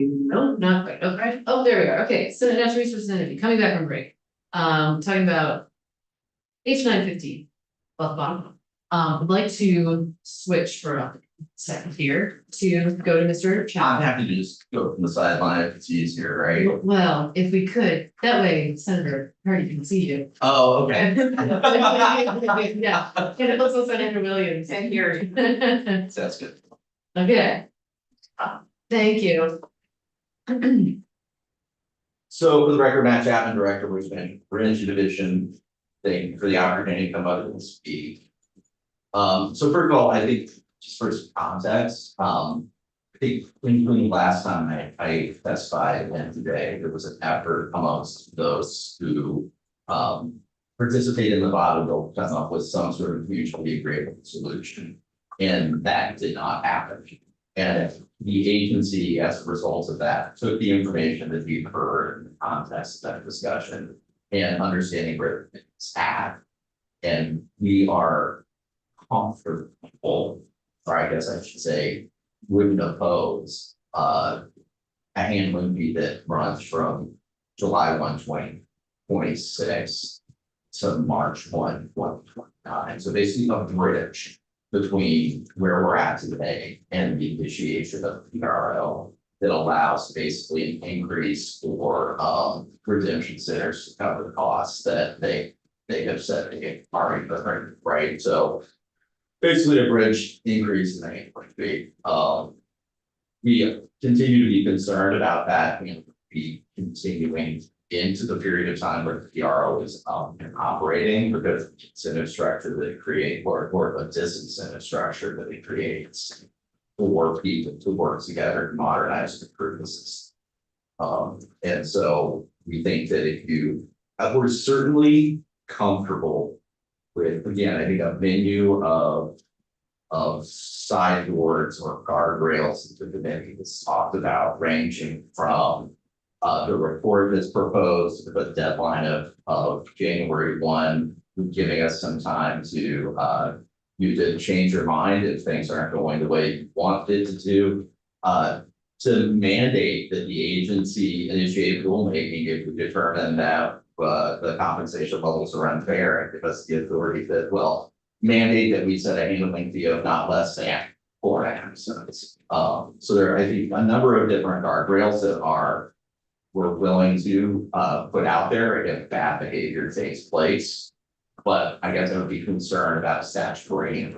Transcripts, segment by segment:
No, not quite, okay, oh, there we are, okay, so natural resources and energy, coming back from break. Talking about H915, above the bottom. I'd like to switch for a second here to go to Mr. I'm Chapman. happy to just go from the sideline if it's easier, right? Well, if we could, that way Senator Hardy can see you. Oh, okay. Yeah, and it looks also Senator Williams. And here. Sounds good. Okay. Thank you. So for the record, Matt Chapman, Director of Energy Division, thank you for the opportunity to come up and speak. So first of all, I think just for some context, I think when last time I testified and today, there was an effort amongst those who participate in the bottom bill to come up with some sort of mutually agreeable solution. And that did not happen. And the agency, as a result of that, took the information that we've heard in the context of that discussion and understanding where it's at. And we are comfortable, or I guess I should say, wouldn't oppose a handling fee that runs from July 1, 2026 to March 1, 2029. So basically a bridge between where we're at today and the initiation of the PRO that allows basically an increase for redemption centers to cover the costs that they have said they are incurring, right? So basically a bridge increase in the handling fee. We continue to be concerned about that and be continuing into the period of time where the PRO is operating because of the incentive structure that it creates or a disincentive structure that it creates for people to work together to modernize and improve the system. And so we think that if you, we're certainly comfortable with, again, I think a menu of side boards or guardrails that the committee has talked about, ranging from the report that's proposed with a deadline of January 1, giving us some time to you to change your mind if things aren't going the way you want it to do, to mandate that the agency initiate rulemaking if we determine that the compensation levels are unfair and give us the authority that, well, mandate that we set a handling fee of not less than 4.5 cents. So there are, I think, a number of different guardrails that we're willing to put out there if bad behavior takes place. But I guess I would be concerned about statutory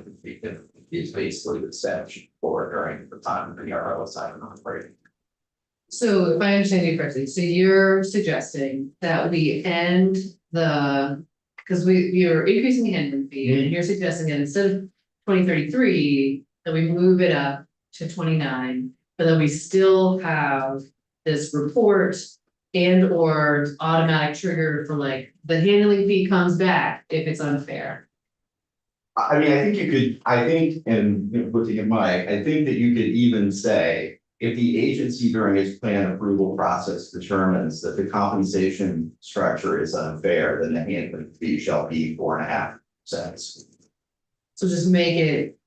is basically the statute for during the time of the PRO side of operating. So if I understand you correctly, so you're suggesting that we end because you're increasing the handling fee and you're suggesting that instead of 2033, that we move it up to 29, but then we still have this report and or automatic trigger for like the handling fee comes back if it's unfair. I mean, I think you could, and looking at Mike, I think that you could even say, if the agency during its plan approval process determines that the compensation structure is unfair, then the handling fee shall be 4.5 cents. So just make it.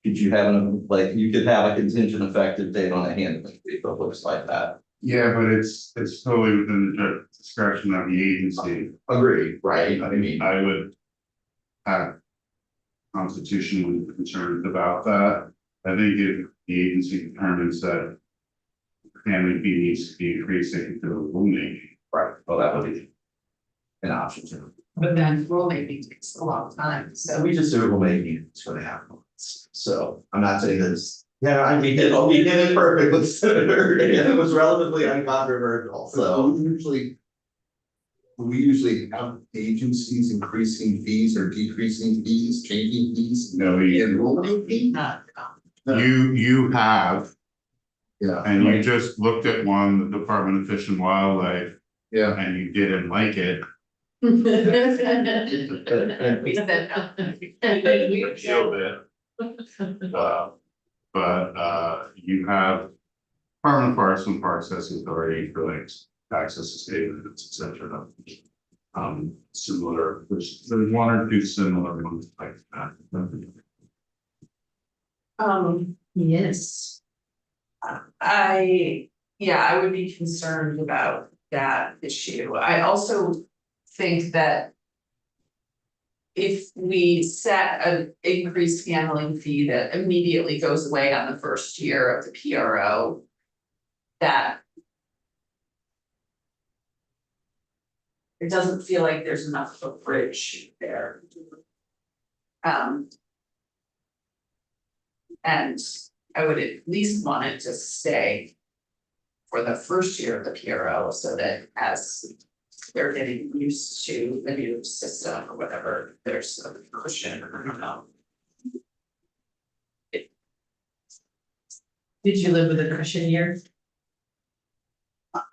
Could you have you could have a contingent effective date on a handling fee that looks like that? Yeah, but it's totally within the discretion of the agency. Agreed, right? I mean, I would have constitutional concerns about that. I think if the agency determines that handling fee needs to be increased, they can do a rulemaking. right, well, that would be an option too. But then rulemaking takes a long time, So so. we just do a rulemaking, it's gonna happen. So I'm not saying this, yeah, I mean, we did it perfectly, Senator, and it was relatively uncontroversial, so. We usually have agencies increasing fees or decreasing fees, changing fees. No, Rulemaking? Not. you have, Yeah. and you just looked at one, the Department of Fish and Wildlife, Yeah. and you didn't like it. We said no. A little bit. But you have Department of Parks and Parks has authority for like access to statements, etc. Similar, there's one or two similar ones like that. Yes. I would be concerned about that issue. I also think that if we set an increased handling fee that immediately goes away on the first year of the PRO, that it doesn't feel like there's enough of a bridge there. And I would at least want it to stay for the first year of the PRO, so that as they're getting used to the new system or whatever, there's a cushion, I don't know. Did you live with a cushion year?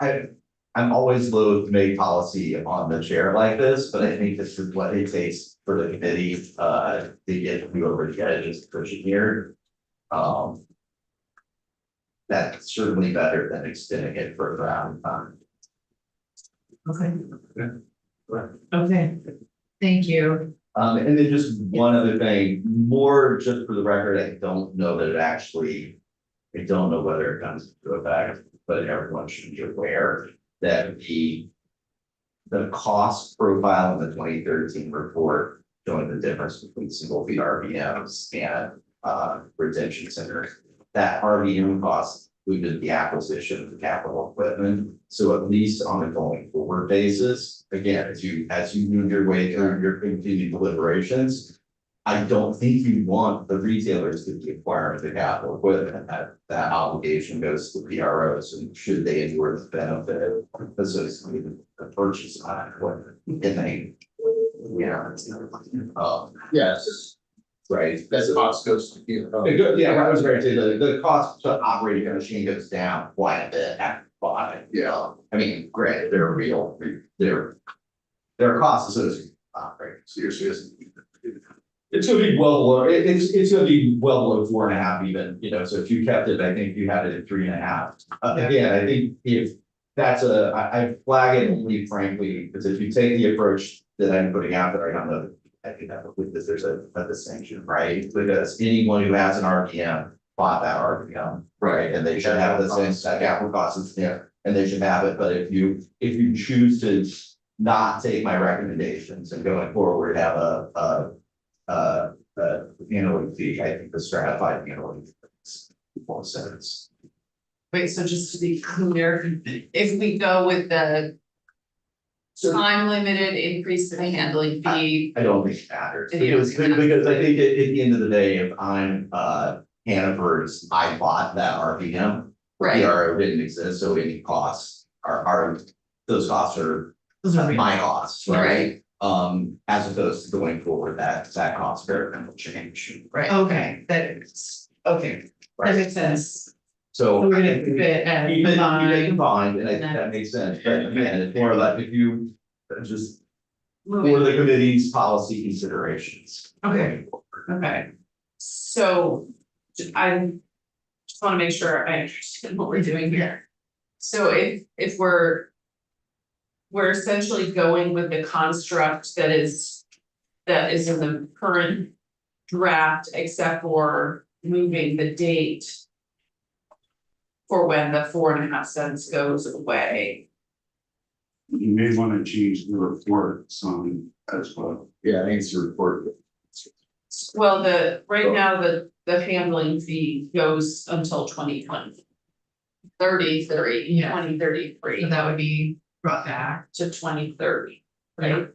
I'm always loath to make policy on the chair like this, but I think this is what it takes for the committee, to get you over the edges pushing here. That's certainly better than extending it further out in time. Okay. Okay, thank you. And then just one other thing, more just for the record, I don't know that it actually, I don't know whether it comes into effect, but everyone should be aware that the cost profile in the 2013 report showing the difference between single fee RVMs and retention centers, that RVM cost included the acquisition of the capital equipment. So at least on a going forward basis, again, as you move your way through your continued deliberations, I don't think you want the retailers to be acquiring the capital equipment. That obligation goes to the PROs, and should they endure the benefit associated with the purchase of that equipment, and they, Yes, right. that cost goes to you. Yeah, I was going to say the cost to operating a machine goes down quite a bit after buying. Yeah. I mean, granted, they're real, there are costs associated with operating. Seriously. It's gonna be well below, it's gonna be well below 4.5 even, so if you kept it, I think you had it at 3.5. Again, I think if that's I flag it only frankly, because if you take the approach that I'm putting out there, I don't know. I think that because there's a distinction, right? Because anyone who has an RPM bought that RPM, right? And they should have the same that capital cost is there, and they should have it, but if you choose to not take my recommendations and going forward have a handling fee, I think the stratified handling makes more sense. Wait, so just to be clear, if we go with the time limited increase in the handling fee, I don't think it matters, And you don't because I think at the end of the day, if I'm Hannaford's, I bought that RPM. right, PRO didn't exist, so any costs are those costs are my costs, right? As opposed to going forward, that cost variable will change. right. Okay, that makes sense. So. So we're gonna keep it at Even if you combined. combined, and I think that makes sense, but again, it's more like if you just for Moving, the committee's policy considerations. Okay. okay. So I just wanna make sure I understand what we're doing here. So if we're essentially going with the construct that is in the current draft, except for moving the date for when the 4.5 cents goes away. You may want to change the report some as well. Yeah, I think it's a report. Well, right now, the handling fee goes until 2020. 2033. So that would be brought back, To 2030, right?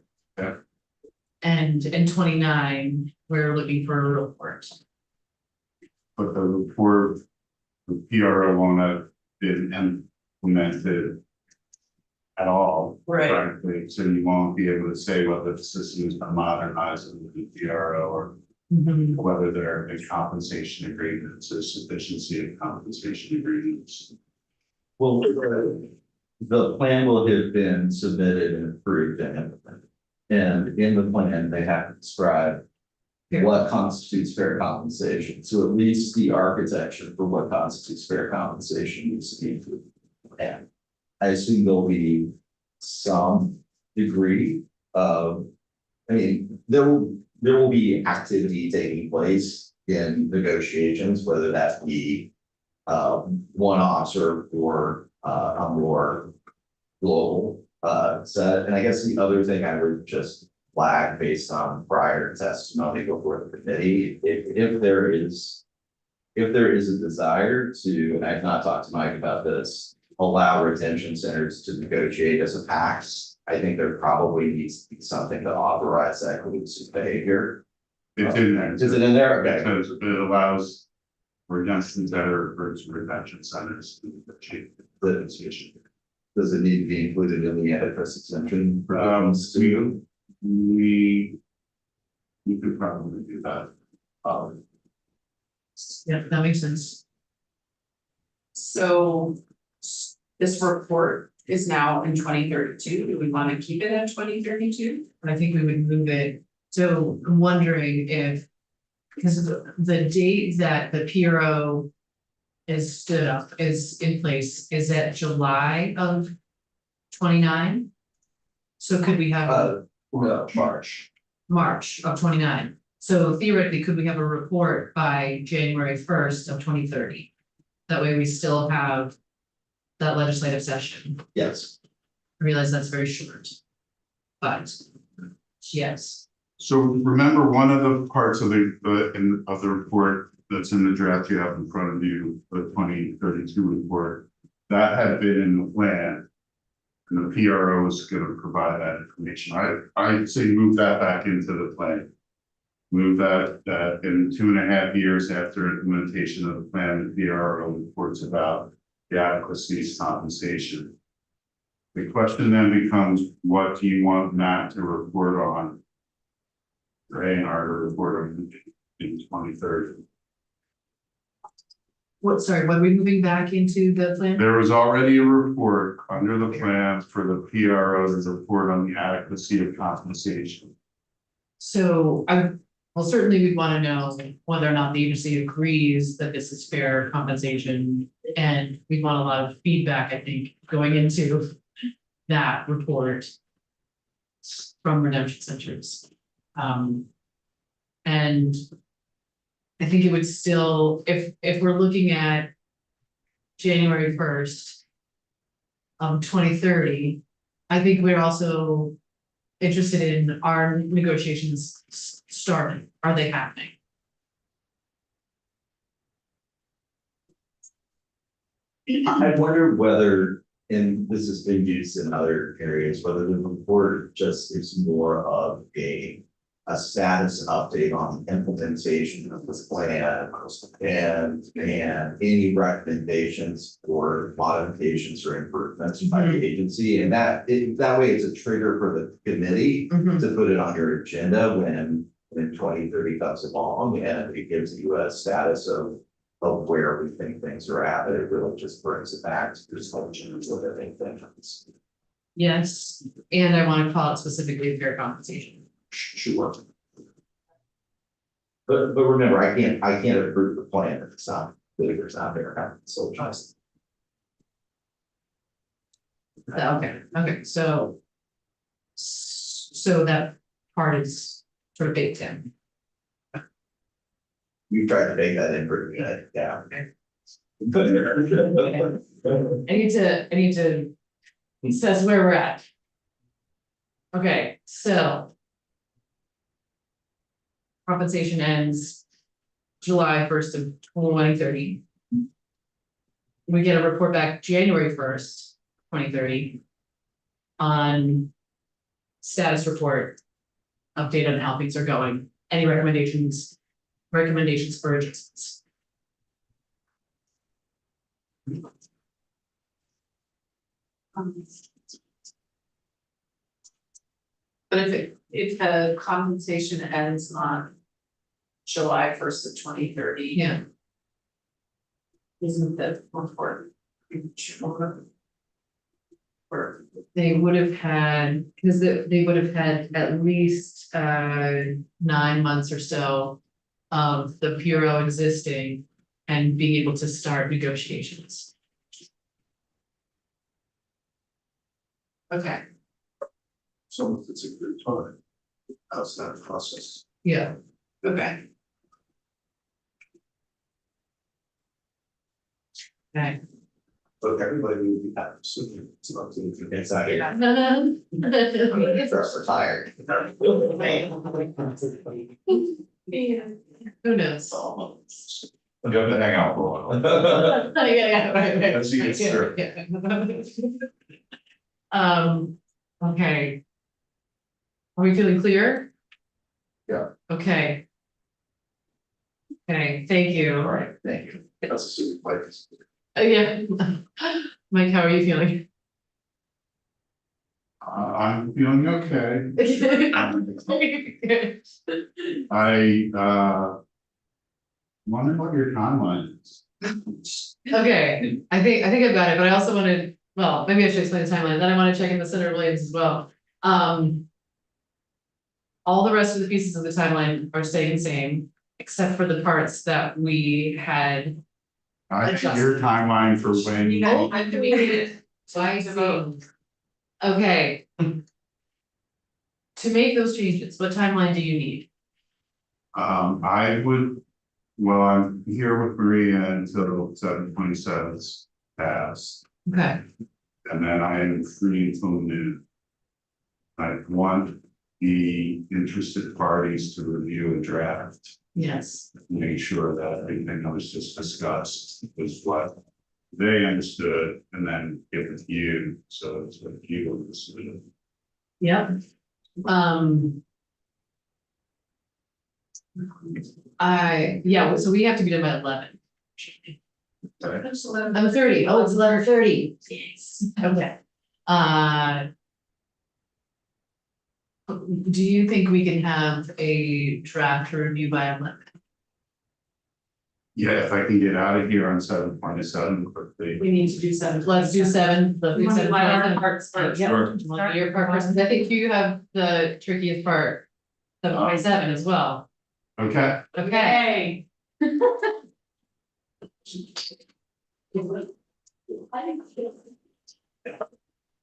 and in 29, we're looking for a report. But the report, the PRO won't have been implemented at all. Right. Frankly, so you won't be able to say whether the system is modernized in the PRO or Mhm. whether there have been compensation agreements or sufficiency of compensation agreements. Well, the plan will have been submitted and approved and implemented. And in the plan, they have to describe what constitutes fair compensation. So at least the architecture for what constitutes fair compensation needs to be included. And I assume there'll be some degree of, I mean, there will be activity taking place in negotiations, whether that be one-offs or a more global set. And I guess the other thing I would just flag based on prior testimony before the committee, if there is a desire to, and I've not talked to Mike about this, allow retention centers to negotiate as a PAX, I think there probably needs to be something to authorize that collusive behavior. It's in there. Is it in there? Okay. Because it allows redemption center versus redemption centers to negotiate the negotiation. Does it need to be included in the antitrust exemption? We could probably do that. Yeah, that makes sense. So this report is now in 2032. Do we want to keep it at 2032? I think we would move it, so I'm wondering if. Because the date that the PRO is stood up, is in place, is that July of 29? So could we have No, March. March of 29? So theoretically, could we have a report by January 1st of 2030? That way we still have that legislative session. Yes. I realize that's very short. But yes, So remember, one of the parts of the report that's in the draft you have in front of you, the 2032 report, that had been in the plan. And the PRO is gonna provide that information. I say move that back into the plan. Move that in 2.5 years after implementation of the plan, the PRO reports about the adequacy of compensation. The question then becomes, what do you want Matt to report on? Ray and our report in 2030. sorry, what are we moving back into the plan? There was already a report under the plans for the PRO to report on the adequacy of compensation. So well, certainly we'd want to know whether or not the agency agrees that this is fair compensation. And we want a lot of feedback, I think, going into that report from redemption centers. And I think it would still, if we're looking at January 1st of 2030, I think we're also interested in our negotiations starting. Are they happening? I wonder whether, and this has been used in other areas, whether the report just is more of a status update on implementation of this plan and any recommendations for modifications or improvements by the agency. And that way it's a trigger for the committee to put it on your agenda when 2030 comes along, and it gives you a status of where we think things are at, but it really just brings it back to this whole change of things. Yes, and I want to call it specifically fair compensation. Sure. But remember, I can't approve the plan if it's not there, so just. Okay, so that part is sort of baked in. You tried to make that in pretty good, yeah. I need to assess where we're at. Okay, so. Compensation ends July 1st of 2030. We get a report back January 1st, 2030. On status report, update on how things are going, any recommendations for adjustments. But if the compensation ends on July 1st of 2030. Yeah. Isn't the report? Or They would have had, because they would have had at least 9 months or so of the PRO existing and being able to start negotiations. okay, So it's a good time. How's that process? Yeah. okay. Okay. But everybody would be happy, so it's out here. Retired. Who knows? You have to hang out for a while. Right. Let's see, it's true. Okay. Are we feeling clear? Yeah. Okay. Okay, thank you. All right, thank you. That's a super place. Yeah. Mike, how are you feeling? I'm feeling okay. I wonder what your timeline is. Okay, I think I've got it, but I also wanted, well, maybe I should explain the timeline, then I wanna check in the Snre Williams as well. All the rest of the pieces of the timeline are staying the same, except for the parts that we had. I think your timeline for when. You know, I'm doing it. So I okay. To make those changes, what timeline do you need? I would, well, I'm here with Maria until 7/27 passed, Okay, and then I am free until noon. I want the interested parties to review a draft, yes, make sure that everything that was just discussed was what they understood, and then give it to you, so it's what you understood. yep. Yeah, so we have to be done by 11. Okay. 11:30. Oh, it's 11:30. Yes, okay. Do you think we can have a draft review by 11? Yeah, if I can get out of here on 7/27 quickly. We need to do 7. Let's do 7. Let's do 7. Parts first. Yeah. Sure. Well, your part first, 'cause I think you have the trickiest part. 7/27 as well. Okay. Okay.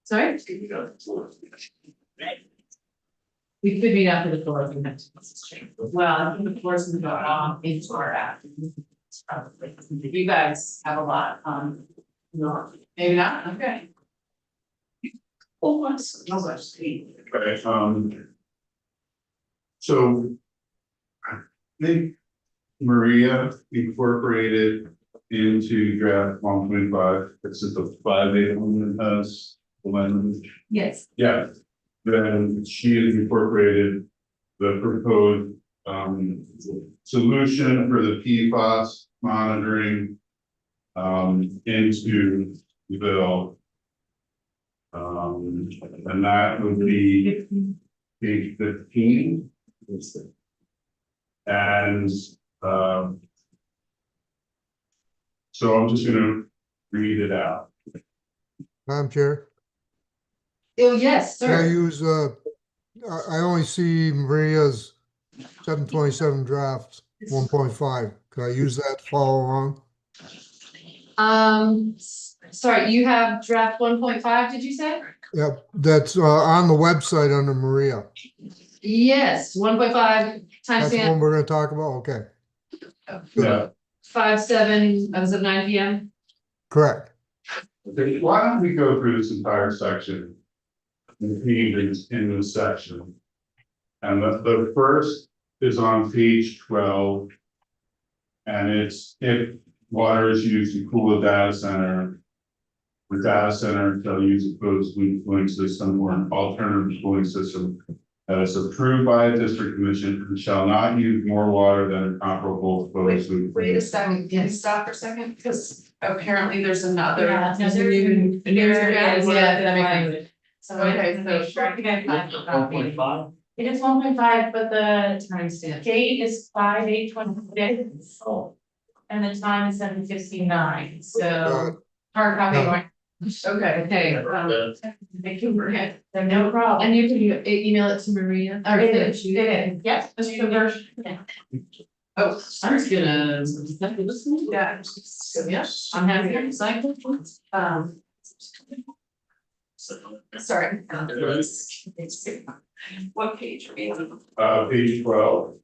Sorry? We could meet after the floor if we have to. Well, I think the floor's gonna go on into our app. It's probably, you guys have a lot, no, maybe not, okay. Oh, what's, no, that's sweet. Okay, so. I think Maria incorporated into draft 1.5, it's at the 5.8 one that has the language. Yes. Yeah, then she has incorporated the proposed solution for the PFAS monitoring into the bill. And that would be page 15. And so I'm just gonna read it out. Madam Chair, Oh, yes, can I sir. use, I only see Maria's 7/27 draft 1.5. Can I use that to follow along? Sorry, you have draft 1.5, did you say? Yep, that's on the website under Maria. Yes, 1.5 That's the one timestamp we're gonna talk about, okay, Yeah. 5/7 as of 9 PM. correct. Okay, why don't we go through this entire section? And pages in this section. And the first is on page 12. And it's if water is used to cool a data center. The data center shall use a closed loop cooling system or an alternative cooling system. That is approved by a district commission and shall not use more water than a comparable closed loop. Wait a second, can you stop for a second, because apparently there's another. Yeah, there's a new draft, yeah, that makes sense. So, okay, so. It is 1.5, but the Timestamp. date is 5/8/26. And the time is 7:59, so hard copy. Yeah. Okay. Okay, Thank you for it, so no problem. and you can email it to Maria, or It to is, you? it is, yes, this is the version. Yeah. Oh, I'm just gonna. Listen. yeah. Yeah, I'm happy to cycle. Sorry. What page are we on? Page 12.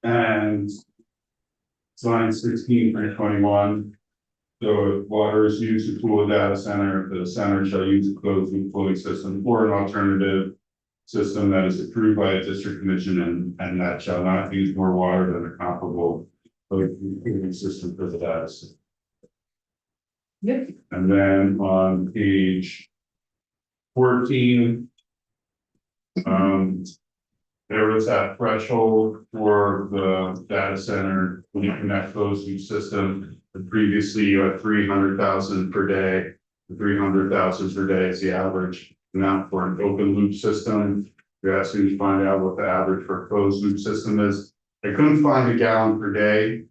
And line 16.21. So water is used to cool a data center. The center shall use a closed loop cooling system or an alternative system that is approved by a district commission and that shall not use more water than a comparable closed loop cooling system for the data center. Yep. And then on page 14, there was that threshold for the data center when you connect closed loop system. And previously you had 300,000 per day. 300,000 per day is the average amount for an open loop system. You're asking to find out what the average for a closed loop system is. I couldn't find a gallon per day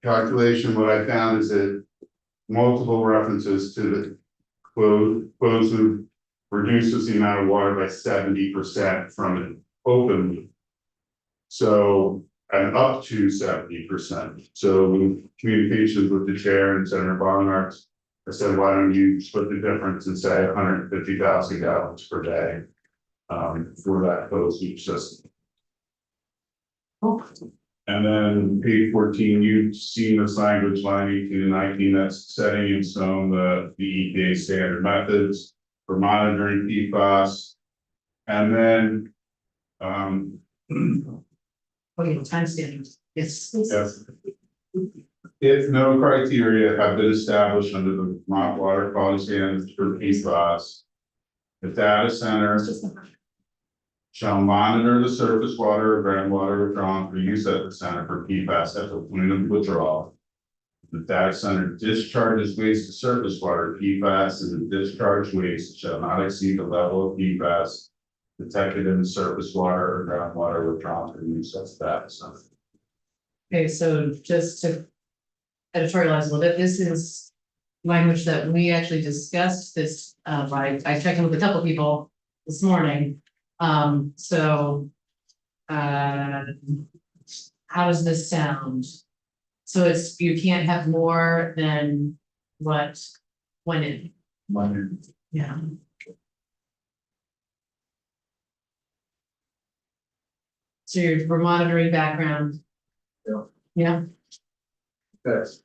calculation. What I found is that multiple references to the closed loop reduces the amount of water by 70% from an open loop. So, and up to 70%. So in communications with the chair and Senator Barnhart, I said, why don't you split the difference and say 150,000 gallons per day for that closed loop system. And then page 14, you've seen this language, line 18 and 19, that's setting in stone the EPA standard methods for monitoring PFAS. And then, Time standards, yes. yes, if no criteria have been established under the Vermont Water Quality Standards for PFAS, the data center shall monitor the surface water or groundwater withdrawn for use at the center for PFAS at the point of withdrawal. The data center discharges waste to surface water, PFAS, and the discharged waste shall not exceed the level of PFAS detected in the surface water or groundwater withdrawn for use at the data center. Okay, so just to editorialize a little bit, this is language that we actually discussed this, I checked in with a couple people this morning. So, how does this sound? So it's, you can't have more than what went in, yeah. So you're for monitoring background. Yeah. Yeah, That's,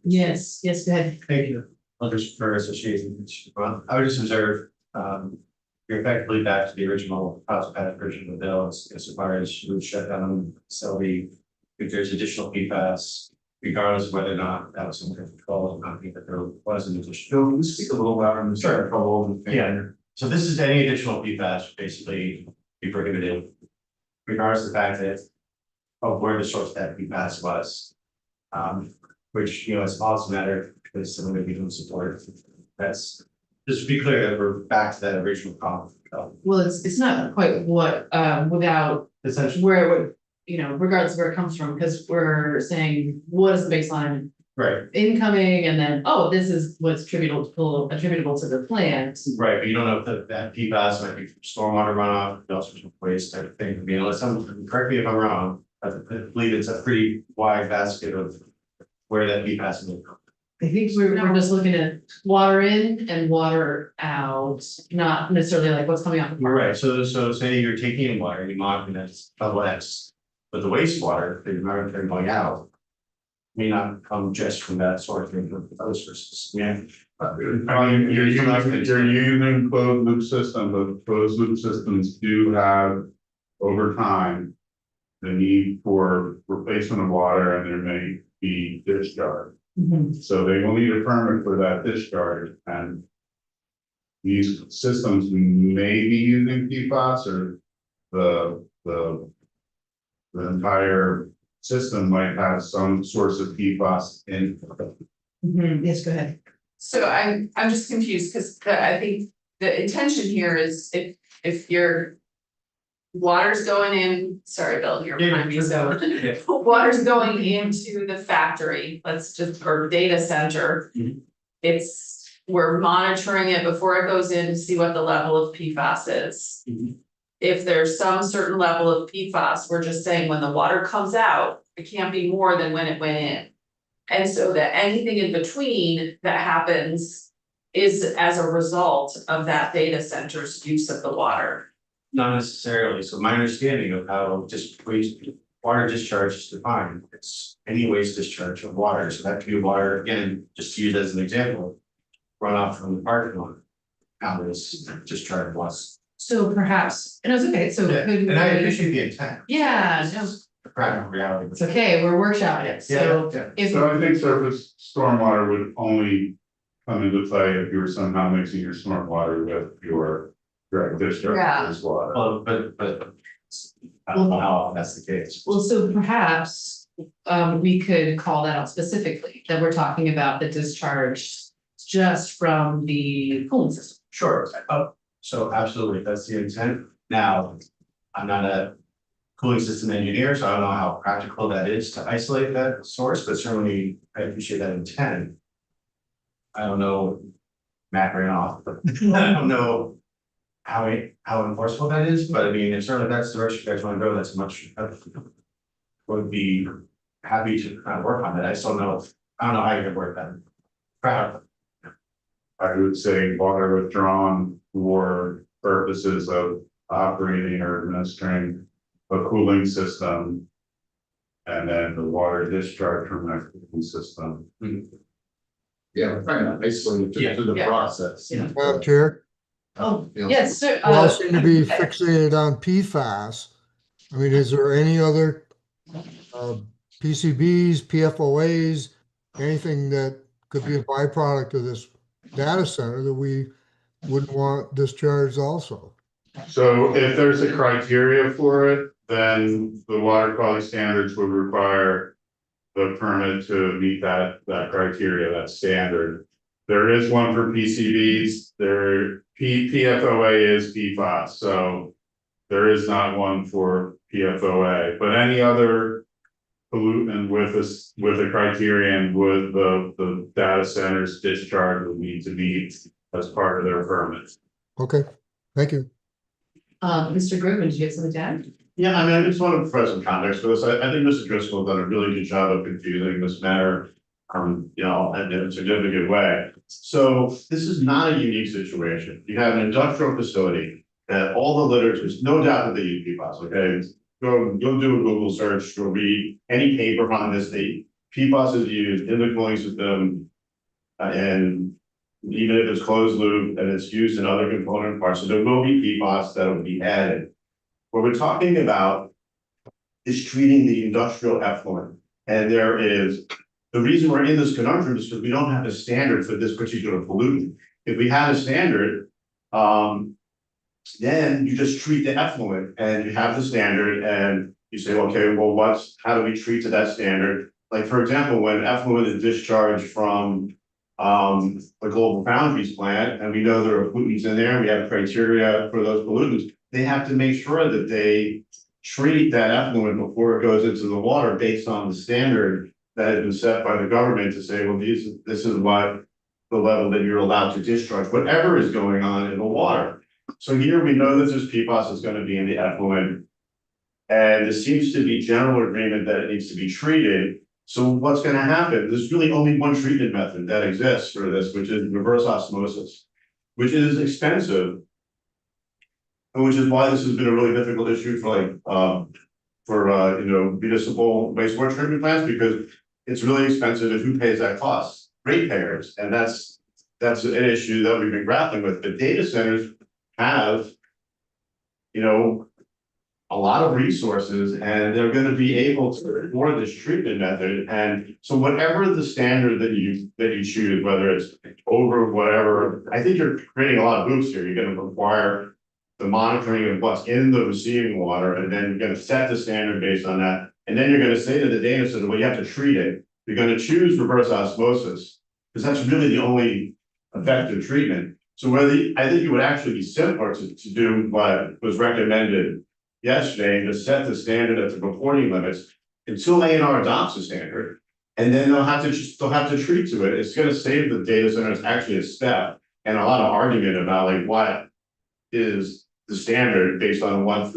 yes, go ahead. Thank you. I'll just for association. Well, I would just observe, you're effectively back to the original House passed version of the bill as far as you would shut down the facility. If there's additional PFAS, regardless of whether or not that was under control, I think that there was an additional. Phil, can you speak a little louder and Sure. trouble? Yeah. So this is any additional PFAS basically be prohibited, regardless of the fact that of where the source of that PFAS was. Which, you know, it's also a matter because someone maybe don't support. That's just to be clear that we're back to that original comment. Well, it's not quite what, without Essentially, where it would, you know, regardless of where it comes from, because we're saying, what is the baseline right, incoming, and then, oh, this is what's attributable to the plant. right, but you don't know if that PFAS might be from stormwater runoff, also waste type of thing. I mean, unless someone, correct me if I'm wrong, I believe it's a pretty wide basket of where that PFAS is. I think we're just looking at water in and water out, not necessarily like what's coming out. the You're pipe. right, so say you're taking in water, you're monitoring that's level X, but the wastewater that you're monitoring going out. May not come just from that source, maybe from other sources, yeah. You're using closed loop system, but closed loop systems do have over time the need for replacement of water, and there may be discharge. Mhm. So they will need a permit for that discharge, and these systems may be using PFAS, or the entire system might have some source of PFAS in. Mhm. Yes, go ahead. So I'm just confused, because I think the intention here is if your water's going in, sorry, Bill, you're behind me, so. Water's going into the factory, or data center. Mhm. We're monitoring it before it goes in to see what the level of PFAS is. Mhm. If there's some certain level of PFAS, we're just saying when the water comes out, it can't be more than when it went in. And so that anything in between that happens is as a result of that data center's use of the water. Not necessarily, so my understanding of how just waste, water discharge is defined, it's any waste discharge of water, so that could be water, again, just to use as an example. Runoff from the parking lot. How this discharge was. So perhaps, and it's okay, so could we? And I appreciate the intent, Yeah, no, the practical reality. it's okay, we're workshopping it, so Yeah, if, So I think surface stormwater would only come into play if you were somehow mixing your stormwater with your direct discharge Yeah. wastewater. well, but. I don't know how often that's the case. well, so perhaps we could call that out specifically, that we're talking about the discharge just from the cooling system. Sure, so absolutely, that's the intent. Now, I'm not a cooling system engineer, so I don't know how practical that is to isolate that source, but certainly I appreciate that intent. I don't know, Matt ran off, but I don't know how enforceable that is, but I mean, if certainly that's the direction you guys want to go, that's much. Would be happy to kind of work on it, I still know, I don't know how you can work that. Proud. I would say water withdrawn for purposes of operating or administering a cooling system. And then the water discharge from that cooling system. Yeah, we're trying to isolate it to the Yeah. process. Yeah. Madam Chair, Oh, Yeah. yes, sir. we all seem to be fixated on PFAS. I mean, is there any other PCBs, PFOAs, anything that could be a byproduct of this data center that we wouldn't want discharged also? So if there's a criteria for it, then the water quality standards would require the permit to meet that criteria, that standard. There is one for PCBs, PFOA is PFAS, so there is not one for PFOA, but any other pollutant with a criterion would the data center's discharge would need to meet as part of their permit. Okay, thank you. Mr. Groveman, did you have something to add? Yeah, I mean, I just want to provide some context for this. I think Mr. Driscoll done a really good job of confusing this matter. You know, in a significant way. So this is not a unique situation. You have an industrial facility that all the literature, there's no doubt that they use PFAS, okay? Go do a Google search, go read any paper on this. PFAS is used in the cooling system. And even if it's closed loop and it's used in other component parts, so there will be PFAS that will be added. What we're talking about is treating the industrial effluent. And there is, the reason we're in this conundrum is because we don't have a standard for this particular pollutant. If we had a standard, then you just treat the effluent and you have the standard and you say, okay, well, how do we treat to that standard? Like, for example, when effluent is discharged from the Global Foundries plant, and we know there are pollutants in there, we have criteria for those pollutants, they have to make sure that they treat that effluent before it goes into the water based on the standard that has been set by the government to say, well, this is what the level that you're allowed to discharge, whatever is going on in the water. So here we know that this PFAS is going to be in the effluent. And there seems to be general agreement that it needs to be treated. So what's going to happen? There's really only one treatment method that exists for this, which is reverse osmosis, which is expensive. And which is why this has been a really difficult issue for municipal wastewater treatment plants, because it's really expensive, and who pays that cost? Ratepayers, and that's an issue that we've been grappling with. But data centers have, a lot of resources, and they're going to be able to afford this treatment method. And so whatever the standard that you choose, whether it's over whatever, I think you're creating a lot of hoops here. You're going to require the monitoring of what's in the receiving water, and then you're going to set the standard based on that. And then you're going to say to the data center, well, you have to treat it. You're going to choose reverse osmosis, because that's really the only effective treatment. So I think it would actually be simpler to do what was recommended yesterday, and to set the standard at the reporting limits until A&R adopts the standard. And then they'll have to treat to it. It's going to save the data centers actually a step and a lot of argument about like what is the standard based on what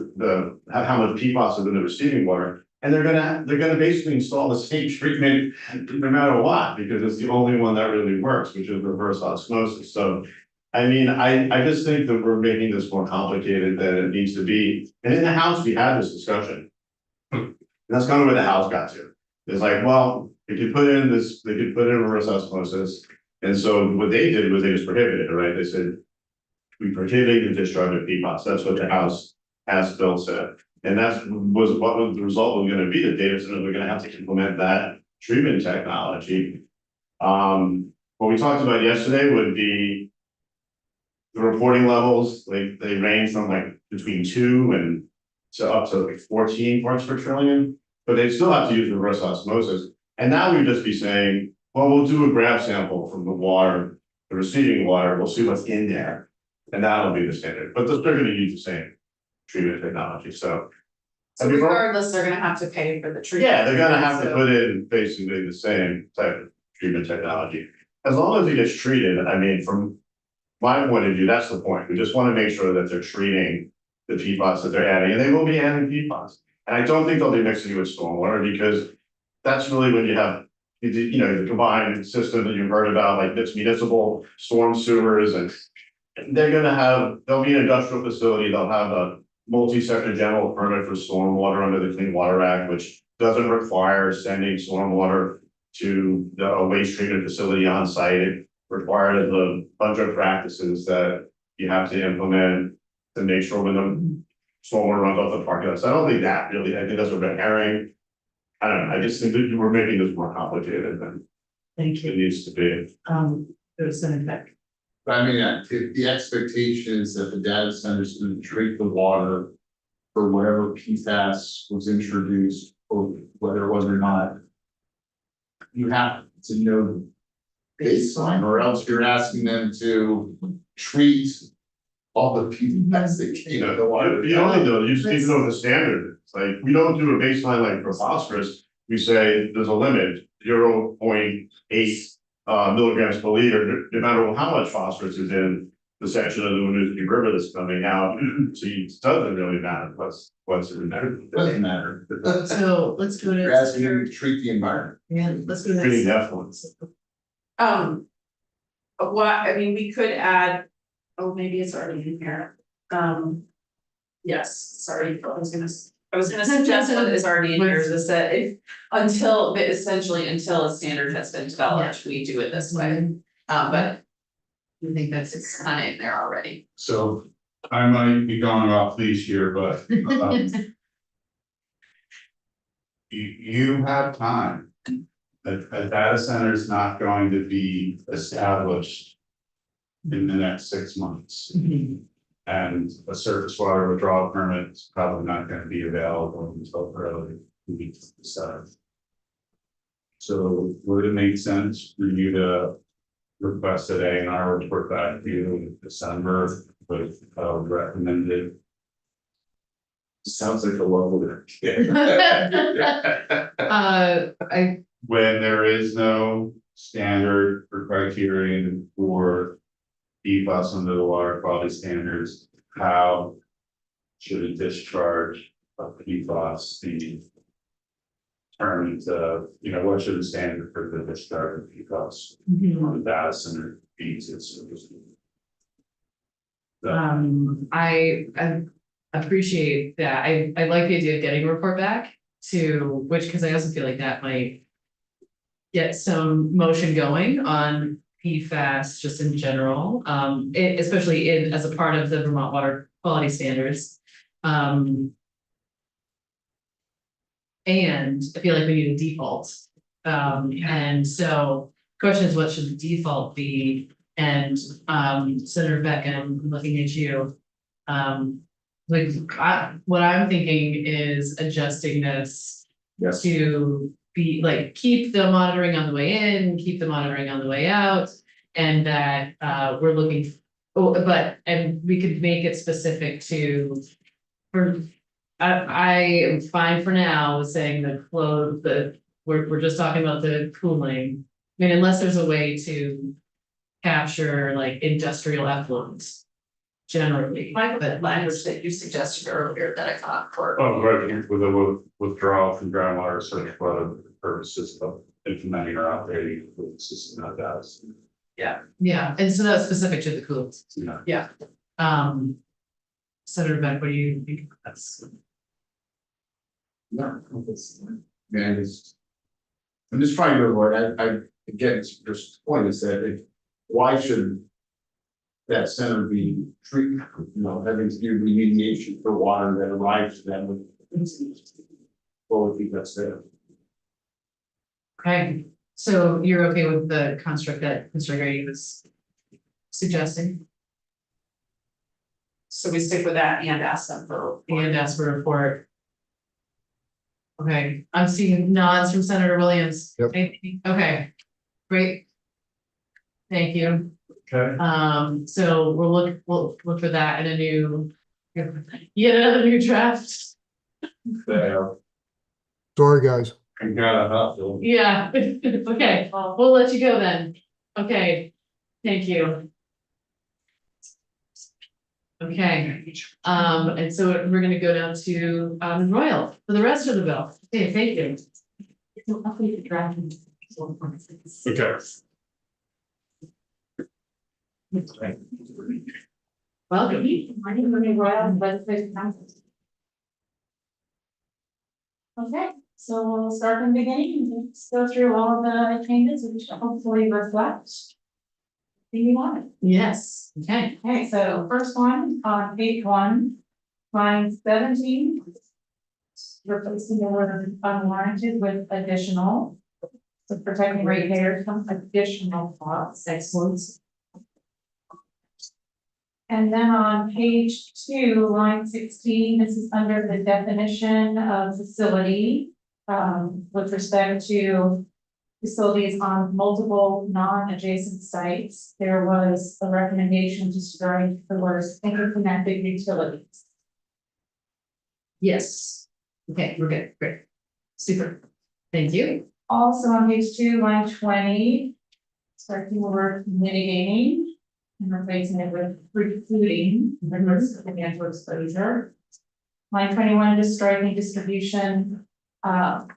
how much PFAS is in the receiving water. And they're gonna basically install the same treatment no matter what, because it's the only one that really works, which is reverse osmosis. So I mean, I just think that we're making this more complicated than it needs to be. And in the House, we had this discussion. And that's kind of where the House got to. It's like, well, they could put in reverse osmosis. And so what they did was they just prohibited it, right? They said, we prohibit the discharge of PFAS. That's what the House bill said. And what the result was gonna be, the data centers were gonna have to implement that treatment technology. What we talked about yesterday would be the reporting levels, like they range from like between 2 and so up to like 14 parts per trillion, but they still have to use reverse osmosis. And now we'd just be saying, well, we'll do a grab sample from the water, the receiving water, we'll see what's in there. And that'll be the standard, but they're still gonna use the same treatment technology, so. So regardless, they're gonna have to pay for the treatment. Yeah, they're gonna have to So- put in basically the same type of treatment technology. As long as it gets treated, I mean, from my point of view, that's the point. We just wanna make sure that they're treating the PFAS that they're adding, and they will be adding PFAS. And I don't think they'll be mixing it with stormwater, because that's really when you have, you know, the combined system that you've heard about, like it's municipal storm sewers, and there'll be an industrial facility, they'll have a multi-sector general permit for stormwater under the Clean Water Act, which doesn't require sending stormwater to a waste treatment facility on site. It requires a bunch of practices that you have to implement to make sure when the stormwater runs off the parking lot. So I don't think that really, I think that's a red herring. I don't know, I just think that we're making this more complicated than Thank it you. needs to be. There's an effect. But I mean, if the expectation is that the data center is going to treat the water for whatever PFAS was introduced, or whether it was or not, you have to know the baseline, or else you're asking them to treat all the PFAS that came out of the water. You only know, you just need to know the standard. It's like, we don't do a baseline like for phosphorus. We say there's a limit, 0.8 milligrams per liter, no matter how much phosphorus is in the section of the Winooski River that's coming out. So it doesn't really matter what's in there. Doesn't matter. So let's go You're asking them to treat the environment. Yeah, let's go to Pretty next. definitely. What, I mean, we could add, oh, maybe it's already in here. Yes, sorry, I was gonna suggest that it's already in here, is that if, essentially until a standard has been developed, we do it this way. But I think that's it's kind of in there already. So I might be going off leash here, but you have time. A data center is not going to be established in the next 6 months. And a surface water withdrawal permit is probably not going to be available until early weeks to start. So would it make sense for you to request an A&R report back to you in December with recommended? Sounds like a lovely. When there is no standard or criterion for PFAS under the water quality standards, how should a discharge of PFAS be determined? What should the standard for the discharge of PFAS on the data center be? I appreciate that. I like the idea of getting a report back to because I also feel like that might get some motion going on PFAS just in general, especially as a part of the Vermont water quality standards. And I feel like we need a default. And so question is, what should the default be? And Senator Beck, I'm looking at you. What I'm thinking is adjusting this to be like, keep the monitoring on the way in, keep the monitoring on the way out, and that we're looking, and we could make it specific to, I am fine for now with saying we're just talking about the cooling. I mean, unless there's a way to capture like industrial effluents generally. But language that you suggested earlier that I thought for. Oh, right, with a withdrawal from groundwater surface water purposes of implementing or operating the system that does. Yeah, and so that's specific to the coolers. Yeah. Senator Beck, what do you think? That's. No, man, I'm just trying to avoid, again, it's just the point is that why should that center be treated, having to do remediation for water that arrives to them with. Well, I think that's there. Okay, so you're okay with the construct that Mr. Grady was suggesting So we stick with that and ask them for. and ask for a report? Okay, I'm seeing nods from Senator Williams. Yep. Okay, great. Thank you. Okay. So we'll look for that in a new, yet another new draft. There, Sorry, guys. I got it up, Bill. Yeah, okay, we'll let you go then. Okay, thank you. Okay, and so we're gonna go down to Royal for the rest of the bill. Okay, thank you. So update the draft. Okay. Welcome. My name is Royal, Legislative Council. Okay, so we'll start from the beginning, and just go through all the changes, which hopefully reflect. Do you want it? Yes, okay. Okay, so first one on page 1, line 17. Replacing the word unwarranted with additional. So protecting ratepayers from additional costs. Excellent. And then on page 2, line 16, this is under the definition of facility. With respect to facilities on multiple non-adjacent sites, there was a recommendation to strike the words interconnected utilities. Yes. Okay, we're good, great. Super. Thank you. Also on page 2, line 20, striking the word mitigating and replacing it with precluding the risk of financial exposure. Line 21, just striking distribution. The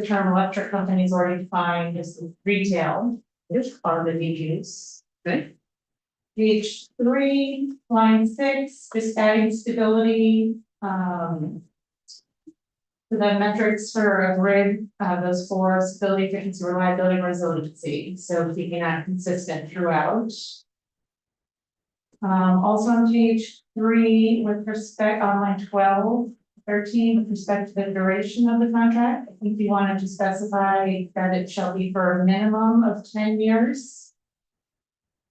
term electric company is already defined as retail, which are the use. Okay. Page 3, line 6, just adding stability. So the metrics for a grid, those 4: stability, efficiency, reliability, and resiliency. So keeping that consistent throughout. Also on page 3, with respect on line 12, 13, with respect to the duration of the contract, I think you wanted to specify that it shall be for a minimum of 10 years.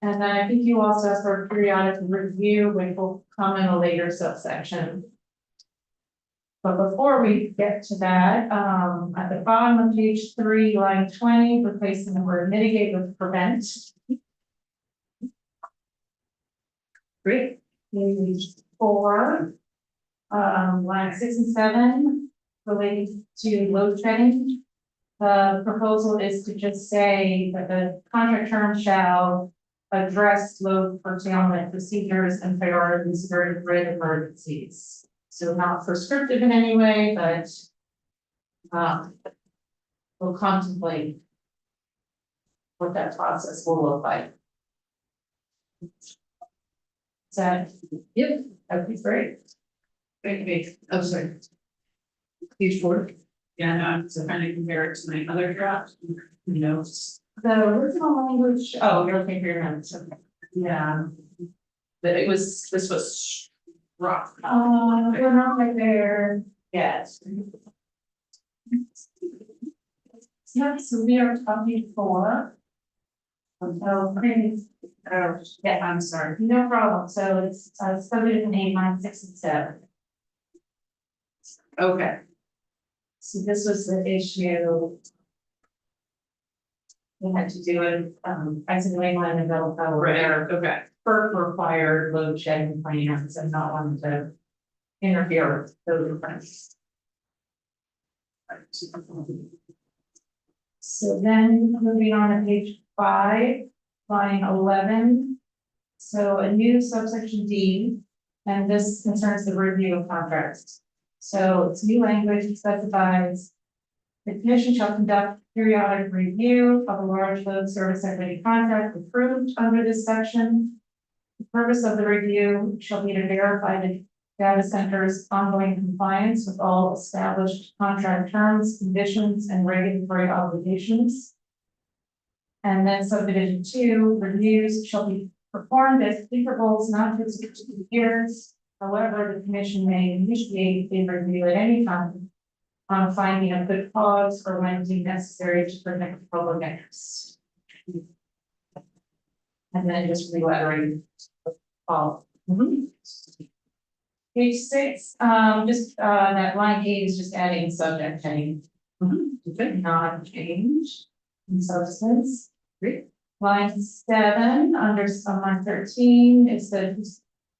And then I think you also asked for a periodic review, which will come in a later subsection. But before we get to that, at the bottom of page 3, line 20, replacing the word mitigate with prevent. Great. Page 4, line 6 and 7, relating to load shedding. The proposal is to just say that the contract term shall address load curtailment procedures and priorities during grid emergencies. So not prescriptive in any way, but we'll contemplate what that process will look like. Is that? Yep. That'd be great. Wait, I'm sorry. Page 4. yeah, no, I'm just trying to compare it to my other draft, notes. The original language, oh, you're looking for your notes, okay. Yeah. But this was rough. We're not right there yet. Yeah, so we are talking for. Yeah, I'm sorry, no problem, so it's subdivision 8, line 6 and 7. Okay. So this was the issue. We had to do it, I said, line and develop. Right, okay. FERC required load shedding plans and not wanting to interfere with those requirements. So then moving on to page 5, line 11. So a new subsection D, and this concerns the review of contracts. So it's new language, it specifies The commission shall conduct periodic review of a large load service equity contract approved under this section. The purpose of the review shall be to verify the data center's ongoing compliance with all established contract terms, conditions, and regulatory obligations. And then subdivision 2, reviews shall be performed at intervals not to exceed 2 years. However, the commission may initiate a review at any time on finding a good cause or when deemed necessary to protect the public interest. And then just reiterating all. Page 6, that line 8 is just adding subject heading. Not change in substance. Great. Line 7, under line 13, is the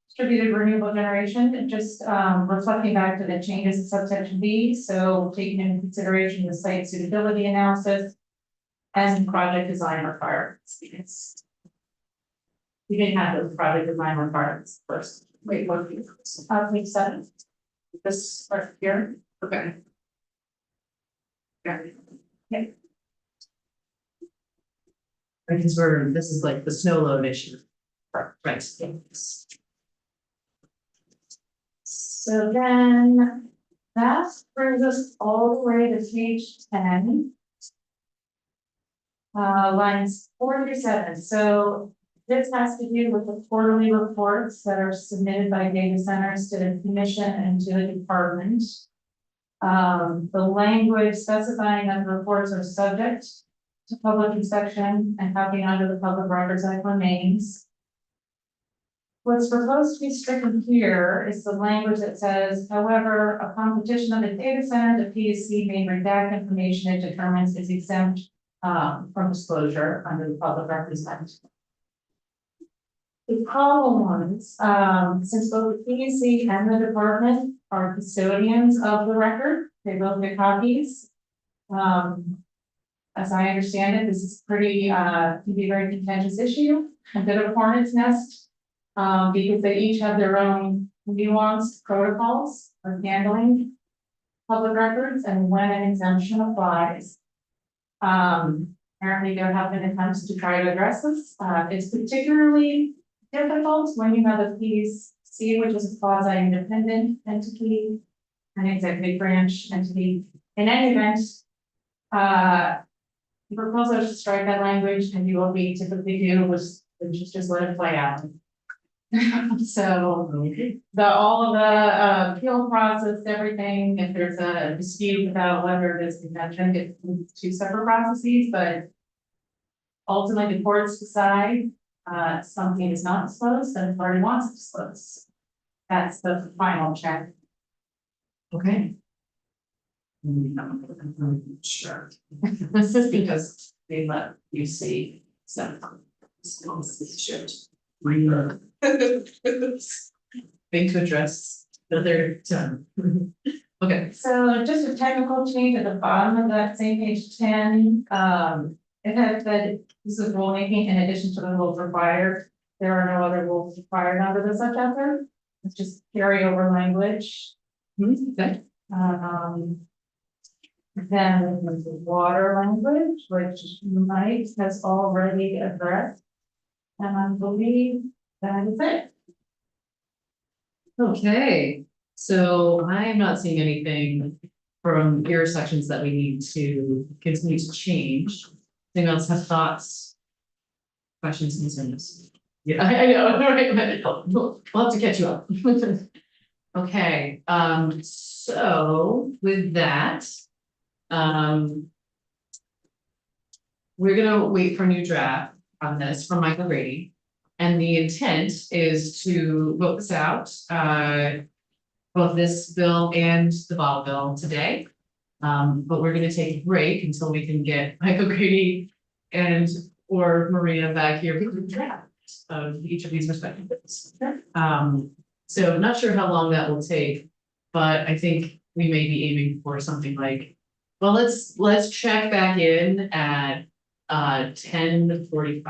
distributed renewable generation, and just reflecting back to the changes in subsection B, so taking into consideration the site suitability analysis and project design requirements. Because we didn't have those project design requirements first. Wait, what? Page 7. This part here. Okay. Got it. Yeah. Because this is like the snow load issue. Right. So then that brings us all the way to page 10. Lines 4 through 7. So this has to do with the quarterly reports that are submitted by data centers to the commission and to the department. The language specifying that the reports are subject to public inspection and copied under the Public Records Act remains. What's proposed to be stricken here is the language that says, however, upon petition of the data center, the PSC may redact information it determines is exempt from disclosure under the Public Records Act. The problem was, since both the PSC and the department are custodians of the record, they both get copies. As I understand it, this is pretty, can be a very contentious issue, a bit of a hornet's nest. Because they each have their own nuanced protocols for handling public records and when an exemption applies. Apparently there have been attempts to try to address this. It's particularly difficult when you have a PSC, which is a quasi-independent entity, an executive branch entity. In any event, the proposal is to strike that language, and what we typically do was just let it play out. So all of the appeal process, everything, if there's a dispute about whether it is convention, it's 2 separate processes, but ultimately the courts decide something is not disclosed and the party wants it disclosed. That's the final check. Okay. Sure. This is because they let you see some. Thing to address another time. Okay. So just a technical change at the bottom of that same page 10, it has said this is rulemaking in addition to the rules required. There are no other rules required under the subchapter. It's just carryover language. Okay. Then there's the water language, which Mike has already addressed. And I believe that is it. Okay, so I am not seeing anything from your sections that we need to continue to change. Anyone else have thoughts? Questions, concerns? Yeah, I know, right, we'll have to catch you up. Okay, so with that. We're gonna wait for a new draft on this from Michael Grady. And the intent is to vote this out, both this bill and the bottle bill today. But we're gonna take a break until we can get Michael Grady and or Maria back here with the draft of each of these respective bills. So not sure how long that will take, but I think we may be aiming for something like, well, let's check back in at 10:45.